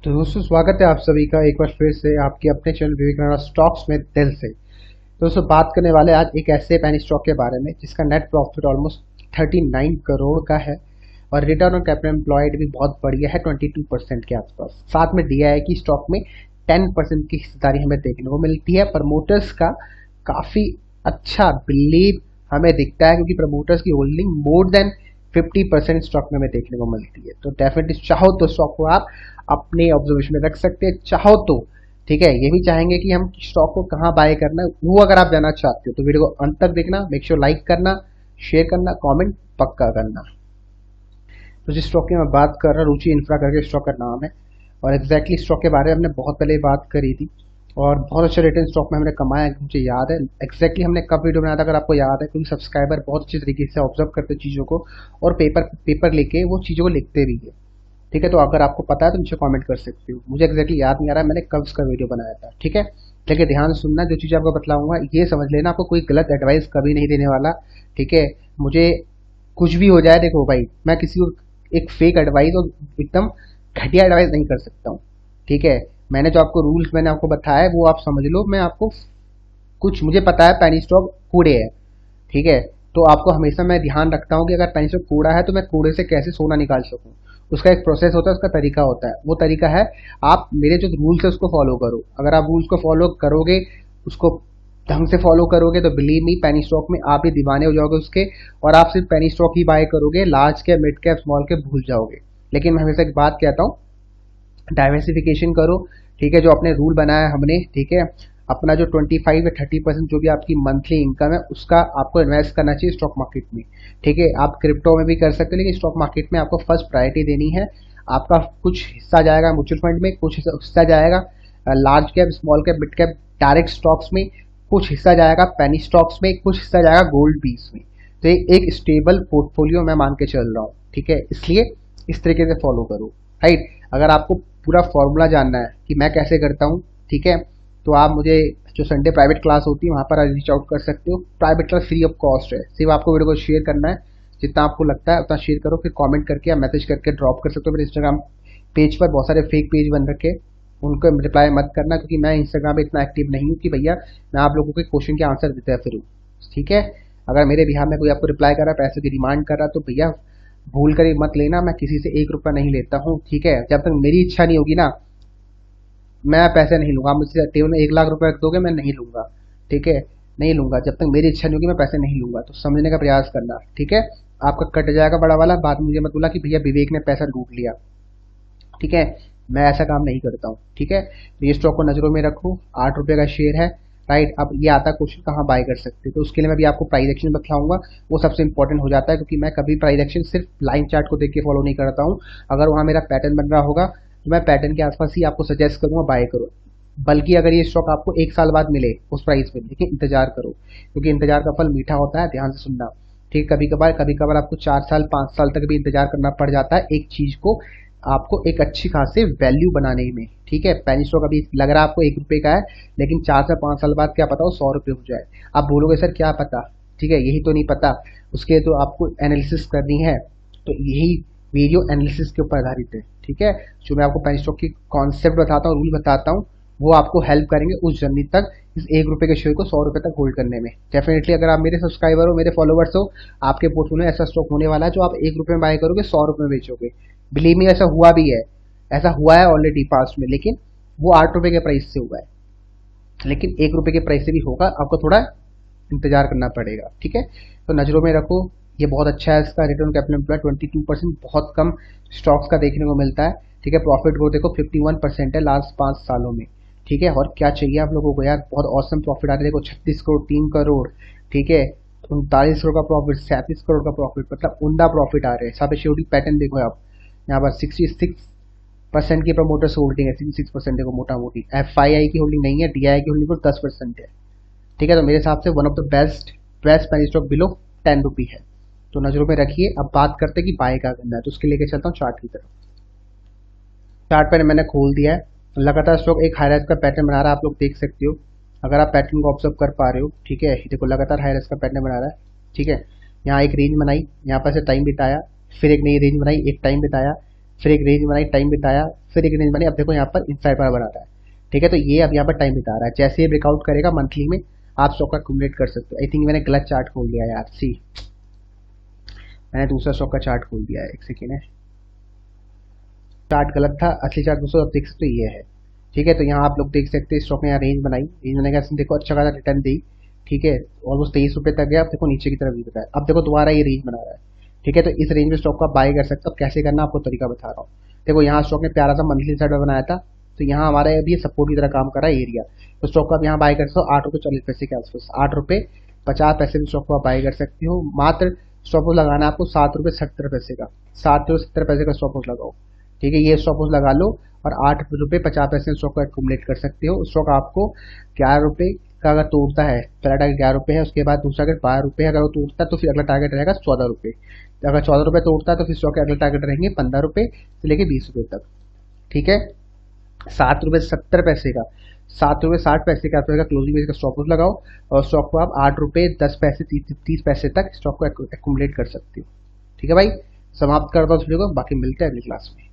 तो दोस्तों स्वागत है आप सभी का एक बार फिर से आपके अपने चैनल विवेकानंद स्टॉक्स में दिल से। तो दोस्तों बात करने वाले आज एक ऐसे पैनी स्टॉक के बारे में जिसका नेट प्रॉफिट ऑलमोस्ट 39 करोड़ का है और रिटर्न ऑन कैपिटल एम्प्लॉयड भी बहुत बढ़िया है 22% के आसपास। साथ में DII की स्टॉक में 10% की हिस्सेदारी हमें देखने को मिलती है। प्रमोटर्स का काफ़ी अच्छा बिलीव हमें दिखता है क्योंकि प्रमोटर्स की होल्डिंग मोर देन 50% स्टॉक में हमें देखने को मिलती है। तो डेफिनेटली चाहो तो स्टॉक को आप अपने ऑब्जर्वेशन में रख सकते हैं, चाहो तो ठीक है। ये भी चाहेंगे कि हम स्टॉक को कहाँ बाय करना है, वो अगर आप जानना चाहते हो तो वीडियो को अंत तक देखना। मेक श्योर लाइक करना, शेयर करना, कमेंट पक्का करना। तो जिस स्टॉक की मैं बात कर रहा हूँ, रुचि इंफ्रा करके स्टॉक का नाम है और एग्जैक्टली स्टॉक के बारे में हमने बहुत पहले बात करी थी और बहुत अच्छा रिटर्न स्टॉक में हमने कमाया है, मुझे याद है एग्जैक्टली हमने कब वीडियो बनाया था। अगर आपको याद है, क्योंकि सब्सक्राइबर बहुत अच्छी तरीके से ऑब्जर्व करते चीज़ों को और पेपर लेके वो चीज़ों को लिखते भी है। ठीक है, तो अगर आपको पता है तो मुझे कमेंट कर सकते हो। मुझे एग्जैक्टली याद नहीं आ रहा है मैंने कब उसका वीडियो बनाया था। ठीक है, लेकिन ध्यान से सुनना, जो चीज़ आपको बतलाऊंगा ये समझ लेना, आपको कोई गलत एडवाइस कभी नहीं देने वाला। ठीक है, मुझे कुछ भी हो जाए, देखो भाई मैं किसी को एक फेक एडवाइस और एकदम घटिया एडवाइस नहीं कर सकता हूँ। ठीक है, मैंने जो आपको रूल्स मैंने आपको बताया है वो आप समझ लो। मैं आपको कुछ मुझे पता है पैनी स्टॉक कूड़े है, ठीक है, तो आपको हमेशा मैं ध्यान रखता हूँ कि अगर पेंसिल कूड़ा है तो मैं कूड़े से कैसे सोना निकाल सकूँ। उसका एक प्रोसेस होता है, उसका तरीका होता है। वो तरीका है आप मेरे जो रूल्स है उसको फॉलो करो। अगर आप रूल्स को फॉलो करोगे, उसको ढंग से फॉलो करोगे, तो बिलीव मी पेनी स्टॉक में आप ही दीवाने हो जाओगे उसके, और आप सिर्फ पेनी स्टॉक ही बाय करोगे, large cap, mid cap, small cap भूल जाओगे। लेकिन मैं हमेशा एक बात कहता हूँ, डाइवर्सिफिकेशन करो। ठीक है, जो अपने रूल बनाया है हमने, ठीक है, अपना जो 25 या 30% जो भी आपकी मंथली इनकम है उसका आपको इन्वेस्ट करना चाहिए स्टॉक मार्केट में। ठीक है, आप क्रिप्टो में भी कर सकते हो, लेकिन स्टॉक मार्केट में आपको फर्स्ट प्रायोरिटी देनी है। आपका कुछ हिस्सा जाएगा म्यूचुअल फंड में, कुछ हिस्सा जाएगा large cap, small cap, mid cap direct stocks में, कुछ हिस्सा जाएगा पेनी स्टॉक्स में, कुछ हिस्सा जाएगा गोल्ड बीस में। तो एक स्टेबल पोर्टफोलियो मैं मान के चल रहा हूँ। ठीक है, इसलिए इस तरीके से फॉलो करो। राइट, अगर आपको पूरा फॉर्मूला जानना है कि मैं कैसे करता हूँ, ठीक है, तो आप मुझे जो संडे प्राइवेट क्लास होती है वहाँ पर रीच आउट कर सकते हो। Private class free of cost है, सिर्फ आपको वीडियो को शेयर करना है, जितना आपको लगता है उतना शेयर करो, फिर कमेंट करके या मैसेज करके ड्रॉप कर सकते हो। मेरे इंस्टाग्राम पेज पर बहुत सारे फेक पेज बन रखे, उनको रिप्लाई मत करना, क्योंकि मैं इंस्टाग्राम पे इतना एक्टिव नहीं हूँ कि भैया मैं आप लोगों के क्वेश्चन के आंसर देता फिरूँ। ठीक है, अगर मेरे बिहार में कोई आपको रिप्लाई कर रहा है, पैसे की डिमांड कर रहा है, तो भैया भूल कर मत लेना, मैं किसी से 1 रुपया नहीं लेता हूँ। ठीक है, जब तक मेरी इच्छा नहीं होगी ना, मैं पैसे नहीं लूंगा। आप मुझसे टेबल में 1 लाख रुपए रख दोगे, मैं नहीं लूंगा। ठीक है, नहीं लूंगा, जब तक मेरी इच्छा नहीं होगी मैं पैसे नहीं लूंगा। तो समझने का प्रयास करना। ठीक है, आपका कट जाएगा बड़ा वाला, बाद में मुझे मत बोला कि भैया विवेक ने पैसा लूट लिया। ठीक है, मैं ऐसा काम नहीं करता हूँ। ठीक है, तो ये स्टॉक को नजरों में रखो, 8 रुपये का शेयर है। राइट, अब ये आता है क्वेश्चन कहाँ बाय कर सकते हैं, तो उसके लिए मैं भी आपको प्राइस एक्शन बताऊंगा। वो सबसे इंपॉर्टेंट हो जाता है, क्योंकि मैं कभी प्राइस एक्शन सिर्फ लाइन चार्ट को देख के फॉलो नहीं करता हूँ। अगर वहाँ मेरा पैटर्न बन रहा होगा तो मैं पैटर्न के आसपास ही आपको सजेस्ट करूंगा बाय करो। बल्कि अगर ये स्टॉक आपको 1 साल बाद मिले उस प्राइस पे, लेकिन इंतजार करो, क्योंकि इंतजार का फल मीठा होता है। ध्यान से सुनना। ठीक, कभी कभार आपको 4 साल 5 साल तक भी इंतजार करना पड़ जाता है एक चीज को आपको एक अच्छी खासी वैल्यू बनाने में। ठीक है, पेनी स्टॉक अभी लग रहा है आपको 1 रुपए का है, लेकिन 4 से 5 साल बाद क्या पता वो 100 रुपये हो जाए। आप बोलोगे सर क्या पता, ठीक है, यही तो नहीं पता, उसके तो आपको एनालिसिस करनी है। तो यही वीडियो एनालिसिस के ऊपर आधारित है। ठीक है, जो मैं आपको पेनी स्टॉक की कॉन्सेप्ट बताता हूँ, रूल बताता हूँ, वो आपको हेल्प करेंगे उस जर्नी तक, इस 1 रुपए के शेयर को 100 रुपए तक होल्ड करने में। डेफिनेटली अगर आप मेरे सब्सक्राइबर हो, मेरे फॉलोवर्स हो, आपके पोर्टफोलियो में ऐसा स्टॉक होने वाला है जो आप 1 रुपए में बाय करोगे, 100 रुपए में बेचोगे। बिलीव मी, ऐसा हुआ भी है, ऐसा हुआ है ऑलरेडी पास्ट में, लेकिन वो 8 रुपए के प्राइस से हुआ है, लेकिन 1 रुपए के प्राइस से भी होगा, आपको थोड़ा इंतजार करना पड़ेगा। ठीक है, तो नजरों में रखो, ये बहुत अच्छा है, इसका रिटर्न कैपिटल एम्प्लॉय 22%, बहुत कम स्टॉक्स का देखने को मिलता है। ठीक है, प्रॉफिट ग्रोथ देखो 51% है लास्ट 5 सालों में। ठीक है, और क्या चाहिए आप लोगों को यार, बहुत औसम प्रॉफिट आ रहा है। देखो 36 करोड़, 3 करोड़, ठीक है, 39 करोड़ का प्रॉफिट, 37 करोड़ का प्रॉफिट, मतलब उमदा प्रॉफिट आ रहे हैं। सब शेड्यूल पैटर्न देखो आप, यहाँ पर 66% की प्रमोटर्स होल्डिंग है, 66% देखो मोटा मोटी। FII की होल्डिंग नहीं है, DII की होल्डिंग को 10% है। ठीक है, तो मेरे हिसाब से one of the best best penny stock below 10 रुपी है। तो नजरों में रखिए। अब बात करते हैं कि बाय क्या करना है, तो उसके लेके चलता हूँ चार्ट की तरफ। चार्ट पर मैंने खोल दिया है, लगातार स्टॉक एक हाई राइज का पैटर्न बना रहा है, आप लोग देख सकते हो अगर आप पैटर्न को ऑब्जर्व कर पा रहे हो। ठीक है, देखो लगातार हाई राइज का पैटर्न बना रहा है। ठीक है, यहाँ एक रेंज बनाई, यहाँ पर से टाइम बिताया, फिर एक नई रेंज बनाई, एक टाइम बिताया, फिर एक रेंज बनाई, टाइम बिताया, फिर एक रेंज बनाई। अब देखो यहाँ पर इनसाइड बार बना रहा है, ठीक है। तो ये अब यहाँ पर टाइम बिता रहा है। जैसे ये ब्रेकआउट करेगा मंथली में, आप स्टॉक का एक्यूमुलेट कर सकते हो। आई थिंक मैंने गलत चार्ट खोल दिया यार, सी मैंने दूसरा स्टॉक का चार्ट खोल दिया है, एक सेकेंड है। चार्ट गलत था, असली चार्ट दोस्तों आप देख सकते हो ये है, ठीक है। तो यहाँ आप लोग देख सकते हैं स्टॉक ने यहाँ रेंज बनाई, रेंज बनाने का देखो अच्छा खासा रिटर्न दी, ठीक है। ऑलमोस्ट 23 रुपये तक गया। अब देखो नीचे की तरफ गिर रहा है, अब देखो दोबारा ये रेंज बना रहा है, ठीक है। तो इस रेंज में स्टॉक को आप बाय कर सकते हो। अब कैसे करना आपको तरीका बता रहा हूँ। देखो यहाँ स्टॉक ने प्यारा सा मंथली साइड बनाया था, तो यहाँ हमारा अभी सपोर्ट की तरह काम कर रहा है एरिया। तो स्टॉक को आप यहाँ बाय कर सकते हो 8 रुपये 40 पैसे के आसपास, 8 रुपये 50 पैसे में स्टॉक को आप बाय कर सकते हो। मात्र स्टॉप लॉस लगाना है आपको 7 रुपये 70 पैसे का, 7 रुपये 70 पैसे का स्टॉप लॉस लगाओ, ठीक है। ये स्टॉप लॉस लगा लो और 8 रुपये 50 पैसे स्टॉक को एक्यूमुलेट कर सकते हो। स्टॉक आपको 11 रुपये का अगर तोड़ता है, पहला टारगेट 11 रुपये है, उसके बाद दूसरा टारगेट 12 रुपये, अगर वो तोड़ता है तो फिर अगला टारगेट रहेगा 14 रुपये। अगर 14 रुपये तोड़ता है तो फिर स्टॉक के अगले टारगेट रहेंगे 15 रुपये से लेके 20 रुपये तक, ठीक है। 7 रुपये 70 पैसे का, 7 रुपये 60 पैसे के आसपास का क्लोजिंग बेस का स्टॉप लॉस लगाओ और स्टॉक को आप 8 रुपये 10 पैसे 30 पैसे तक स्टॉक को एक्यूमुलेट कर सकते हो, ठीक है भाई। समाप्त करता हूँ इस वीडियो को, बाकी मिलते हैं अगली क्लास में।